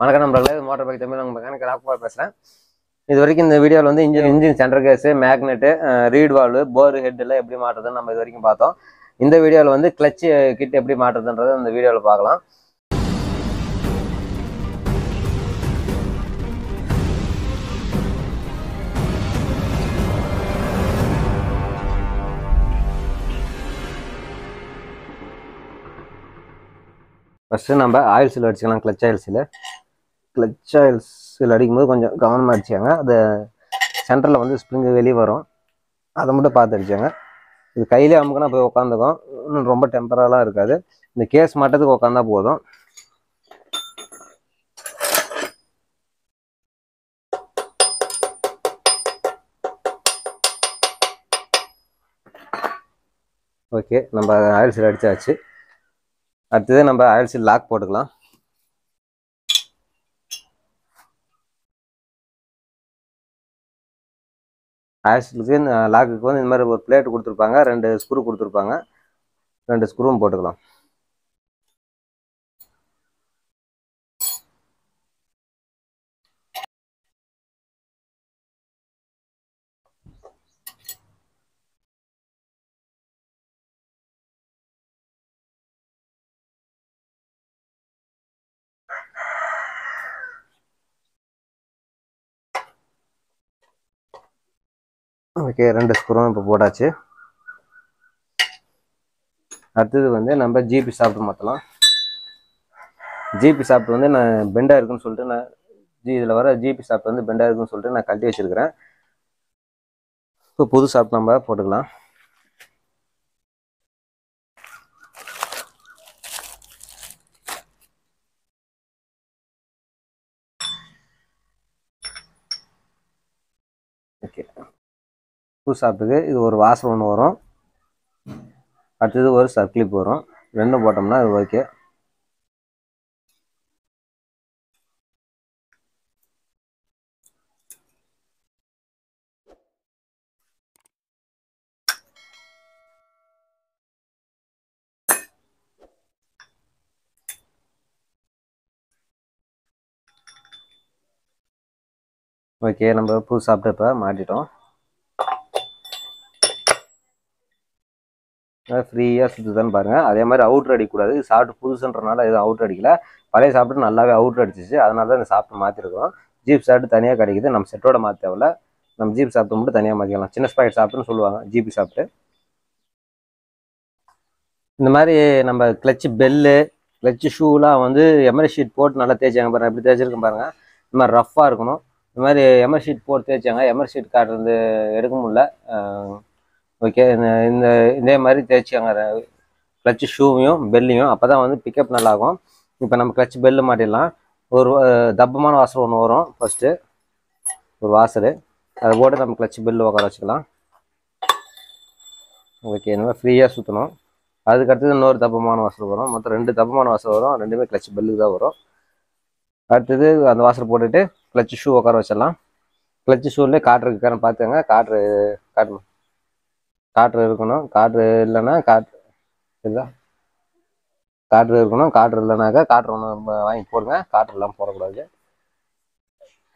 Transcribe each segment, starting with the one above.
வணக்கம் நண்பர்களே, motor bike Tamil உங்கள் மெக்கானிக்கல் ஆஃப் பேசுகிறேன். இது வரைக்கும் இந்த வீடியோவில் வந்து engine centre case, magnet, reed valve, bore ஹெட்டெல்லாம் எப்படி மாட்டுறதுன்னு நம்ம இது வரைக்கும் பார்த்தோம். இந்த வீடியோவில் வந்து கிளச்சு கிட் எப்படி மாட்டுறதுன்றதை இந்த வீடியோவில் பார்க்கலாம். ஃபஸ்ட்டு நம்ம ஆயில் சீல் அடிச்சுக்கலாம். கிளச் ஆயில் சீல் அடிக்கும்போது கொஞ்சம் கவனமாக அடிச்சாங்க. அது சென்டரில் வந்து ஸ்ப்ரிங்கு வெளியே வரும், அதை மட்டும் பார்த்து அடிச்சாங்க. இது கையிலே அமுக்குனா போய் உட்காந்துக்கும், இன்னும் ரொம்ப டெம்பரெலாம் இருக்காது. இந்த கேஸ் மாட்டத்துக்கு உட்காந்தா போதும். ஓகே, நம்ம ஆயில் சீல் அடித்தாச்சு. அடுத்தது நம்ம ஆயில் சீல் லாக் போட்டுக்கலாம். ஆயில் சீலுக்கு லாக்குக்கு வந்து இந்த மாதிரி ஒரு பிளேட் கொடுத்துருப்பாங்க, 2 ஸ்க்ரூ கொடுத்துருப்பாங்க. 2 ஸ்க்ரூவும் போட்டுக்கலாம். ஓகே, 2 ஸ்க்ரூவும் இப்போ போட்டாச்சு. அடுத்தது வந்து நம்ம ஜிபி சாப்பிட்டு மாற்றலாம். ஜிபி சாப்பிட்டு வந்து நான் பெண்டாக இருக்குன்னு சொல்லிட்டு இதில் வர ஜிபி சாப்பிட்டு வந்து பெண்டாக இருக்குன்னு சொல்லிட்டு நான் கழட்டி வச்சுருக்கிறேன். இப்போ புது சாப்பிட்டு நம்ம போட்டுக்கலாம். ஓகே, புது சாப்பிட்டுக்கு இது ஒரு வாசர் ஒன்று வரும், அடுத்தது ஒரு சர்க்கிளிப் வரும். 2 போட்டோம்னா இது ஓகே. ஓகே, நம்ம புது சாப்பிட்டு இப்போ மாட்டிட்டோம். ஃப்ரீயாக சுற்றுதான்னு பாருங்கள். அதே மாதிரி அவுட்ரு அடிக்கக்கூடாது. சாப்பிட்டு புதுசுன்றனால எதுவும் அவுட்ரு அடிக்கல. பழைய சாப்பிட்டு நல்லாவே அவுட்ரு அடிச்சிச்சு. அதனால தான் இந்த சாப்பிட்டு மாற்றிருக்கோம். ஜீப் சாப்பிட்டு தனியாக கிடைக்குது, நம்ம செட்டோட மாற்ற தேவையில்ல. நம்ம ஜீப் சாப்பிட்டு மட்டும் தனியாக மாற்றிக்கலாம். சின்ன ஸ்பாக்கெட் சாப்பிட்டுன்னு சொல்லுவாங்க ஜிபி சாப்பிட்டு. இந்த மாதிரி நம்ம கிளச்சு பெல்லு, கிளச்சு ஷூலாம் வந்து எமரி ஷீட் போட்டு நல்லா தேய்ச்சாங்க பாருங்கள். எப்படி தேய்ச்சிருக்கேன் பாருங்கள். இந்த மாதிரி ரஃப்பாக இருக்கணும். இந்த மாதிரி எமரி ஷீட் போட்டு தேய்ச்சாங்க. எமரி ஷீட் காட்டுறது எடுக்க முடியல. ஓகே, இதே மாதிரி தேய்ச்சாங்க கிளச்சு ஷூவையும் பெல்லையும். அப்போ தான் வந்து பிக்கப் நல்லாகும். இப்போ நம்ம கிளச்சு பெல்லு மாட்டிடலாம். ஒரு தப்பமான வாசர் ஒன்று வரும். ஃபஸ்ட்டு ஒரு வாசரு, அதை போட்டு நம்ம கிளச்சு பெல்லு உட்கார வச்சுக்கலாம். ஓகே, இந்த மாதிரி ஃப்ரீயாக சுற்றணும். அதுக்கடுத்தது இன்னொரு தப்பமான வாசல் வரும். மொத்தம் 2 தப்பமான வாசல் வரும். 2மே கிளச்சு பெல்லுக்கு தான் வரும். அடுத்தது அந்த வாசல் போட்டுட்டு கிளச்சு ஷூ உட்கார வச்சிடலாம். கிளச்சு ஷூலேயே காற்று இருக்கான்னு பார்த்துங்க. காற்று இருக்கணும். காற்று இல்லைன்னா காற்று இருக்கணும். காற்று இல்லைனாக்கா காற்று ஒன்று வாங்கி போடுங்க. காற்று இல்லாமல் போடக்கூடாது.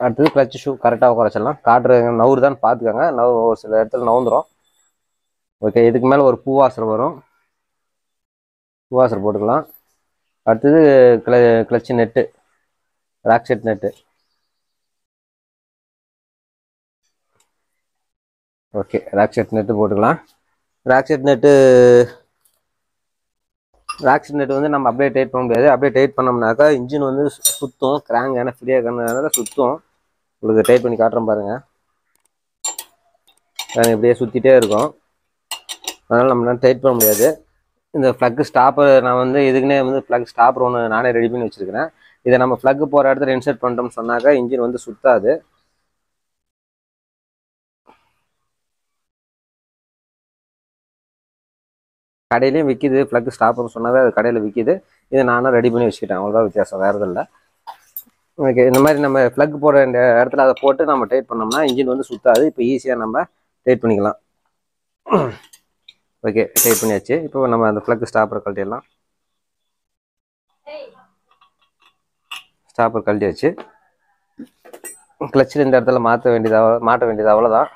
அடுத்தது கிளச்சு ஷூ கரெக்டாக உட்கார வச்சிடலாம். காற்று நவுறுதான்னு பார்த்துக்கோங்க. ஒரு சில இடத்துல நவுந்துடும். ஓகே, இதுக்கு மேலே ஒரு பூவாசர் வரும். பூவாசர் போட்டுக்கலாம். அடுத்தது clutch nut, ratchet nut. Okay, ratchet nut போட்டுக்கலாம். ராக்செட் நெட்டு வந்து நம்ம அப்படியே டைட் பண்ண முடியாது. அப்படியே டைட் பண்ணோம்னாக்கா இன்ஜின் வந்து சுற்றும். கிராங்க் ஏன்னா ஃப்ரீயாக இருக்கிறதுனால சுற்றும். உங்களுக்கு டைட் பண்ணி காட்டுறேன் பாருங்கள். இப்படியே சுற்றிட்டே இருக்கும். அதனால் நம்மளால டைட் பண்ண முடியாது. இந்த ஃப்ளக்கு ஸ்டாப்பர் நான் வந்து இதுக்குன்னே வந்து ஃப்ளக் ஸ்டாப்பர் ஒன்று நானே ரெடி பண்ணி வச்சுருக்கிறேன். இதை நம்ம ஃப்ளக்கு போகிற இடத்துல இன்சர்ட் பண்ணிட்டோம்னு சொன்னாக்கா இன்ஜின் வந்து சுத்தாது. கடையிலையும் விற்கிது. ஃப்ளக் ஸ்டாப்பர்னு சொன்னாவே அது கடையில் விற்கிது. இதை நானும் ரெடி பண்ணி வச்சுக்கிட்டேன். அவ்வளோதான் வித்தியாசம், வேறு இல்லை. ஓகே, இந்த மாதிரி நம்ம ஃப்ளக் போடுற இந்த இடத்துல அதை போட்டு நம்ம டைட் பண்ணோம்னா இன்ஜின் வந்து சுத்தாது. இப்போ ஈஸியாக நம்ம டைட் பண்ணிக்கலாம். ஓகே, டைட் பண்ணியாச்சு. இப்போ நம்ம அந்த ஃப்ளக் ஸ்டாப்பரை கழட்டிடலாம். ஸ்டாப்பர் கழட்டி வச்சு கிளச்சில் இந்த இடத்துல மாட்ட வேண்டியது அவ்வளோதான்.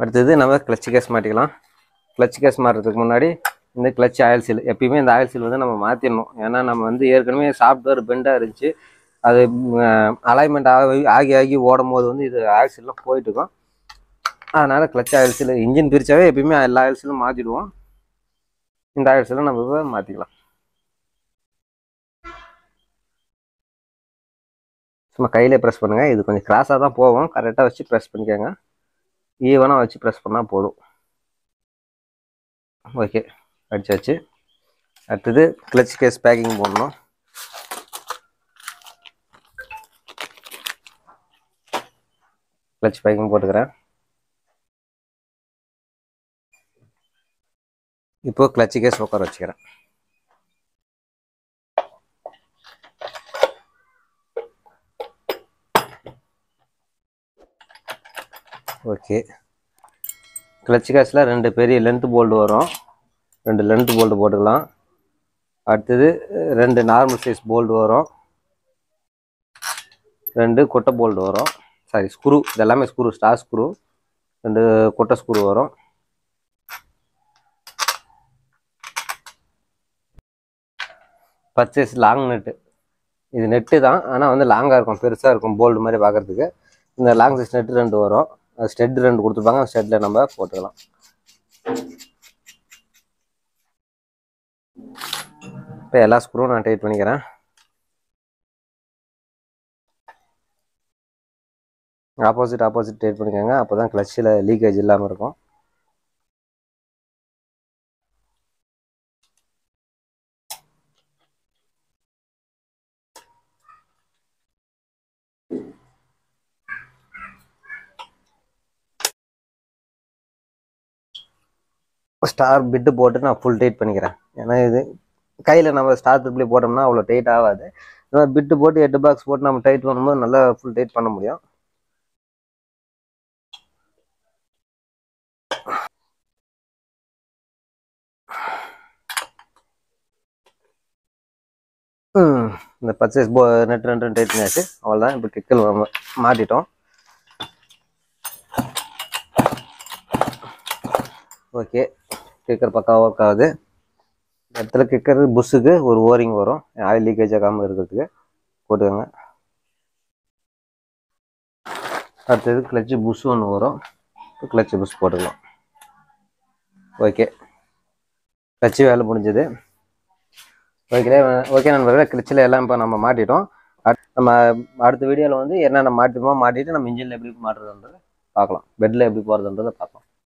அடுத்தது நம்ம கிளச்சு கேஸ் மாட்டிக்கலாம். கிளச் கேஸ் மாட்டுறதுக்கு முன்னாடி இந்த கிளச் ஆயில் சீல், எப்பயுமே இந்த ஆயில் சீல் வந்து நம்ம மாற்றிடணும். ஏன்னா நம்ம வந்து ஏற்கனவே சாஃப்ட்வேர் பெண்டாக இருந்துச்சு, அது அலைன்மெண்ட் ஆகி ஓடும் போது வந்து இது ஆயில் சீல்லாம் போயிட்டு இருக்கும். அதனால் கிளச் ஆயில் சீல் இன்ஜின் பிரித்தாவே எப்பயுமே எல்லா ஆயில் சீலும் மாற்றிடுவோம். இந்த ஆயில் சீலும் நம்ம மாற்றிக்கலாம். சும்மா கையிலே ப்ரெஸ் பண்ணுங்கள். இது கொஞ்சம் கிராஸாக தான் போகும், கரெக்டாக வச்சு ப்ரெஸ் பண்ணிக்கோங்க. ஈவனாக வச்சு ப்ரெஸ் பண்ணால் போதும். ஓகே, அடிச்சாச்சு. அடுத்தது கிளச் கேஸ் பேக்கிங் போடணும். கிளச் பேக்கிங் போட்டுக்கிறேன். இப்போ கிளச் கேஸ் உட்கார வச்சுக்கிறேன். ஓகே, கிளச் கேஸில் 2 பெரிய லென்த் போல்டு வரும். 2 லென்த் போல்டு போட்டுக்கலாம். அடுத்தது 2 நார்மல் சைஸ் போல்டு வரும். 2 கொட்டை போல்டு வரும். Sorry, screw. இது எல்லாமே ஸ்க்ரூ, ஸ்டார் ஸ்க்ரூ. 2 கொட்டை ஸ்க்ரூ வரும். Purchase long net. இது நெட்டு தான், ஆனால் வந்து லாங்காக இருக்கும், பெருசாக இருக்கும், போல்டு மாதிரி பார்க்குறதுக்கு. இந்த லாங் சைஸ் நெட்டு 2 வரும். அது ஸ்டெட் 2 கொடுத்துருப்பாங்க. அந்த ஸ்டெட்டில் நம்ம போட்டுக்கலாம். இப்போ எல்லா ஸ்க்ரூவும் நான் டைட் பண்ணிக்கிறேன். ஆப்போசிட் டைட் பண்ணிக்கோங்க. அப்போ தான் கிளச்சில் லீக்கேஜ் இல்லாமல் இருக்கும். ஸ்டார் பிட்டு போட்டு நான் ஃபுல் டைட் பண்ணிக்கிறேன். ஏன்னா இது கையில் நம்ம ஸ்டார் ட்ரிப்ளி போட்டோம்னா அவ்வளோ டைட் ஆகாது. இந்த மாதிரி பிட்டு போட்டு 8 பாக்ஸ் போட்டு நம்ம டைட் பண்ணும்போது நல்லா ஃபுல் டைட் பண்ண முடியும். இந்த பர்ச்சேஸ் நெட் 2 டைட் பண்ணியாச்சு. அவ்வளோதான். இப்போ கிக்கல் மாட்டிட்டோம். ஓகே, கிக்கர் பக்காவாக ஒர்க் ஆகுது. இந்த இடத்துல கிக்கர் புஷ்ஷுக்கு ஒரு ஓரிங் வரும், ஆயில் லீக்கேஜ் ஆகாமல் இருக்கிறதுக்கு போட்டுக்கோங்க. அடுத்தது கிளச்சு புஷ் ஒன்று வரும். கிளச்சு புஷ் போட்டுக்கலாம். ஓகே, கிளச்சு வேலை முடிஞ்சது. ஓகே நண்பர்களே, கிளச்சில் எல்லாம் இப்போ நம்ம மாட்டிட்டோம். நம்ம அடுத்த வீடியோவில் வந்து என்னென்ன மாட்டிட்டு நம்ம இன்ஜினில் எப்படி மாட்டுறதுன்றதை பார்க்கலாம், பெட்டில் எப்படி போகிறதுன்றதை பார்க்கலாம்.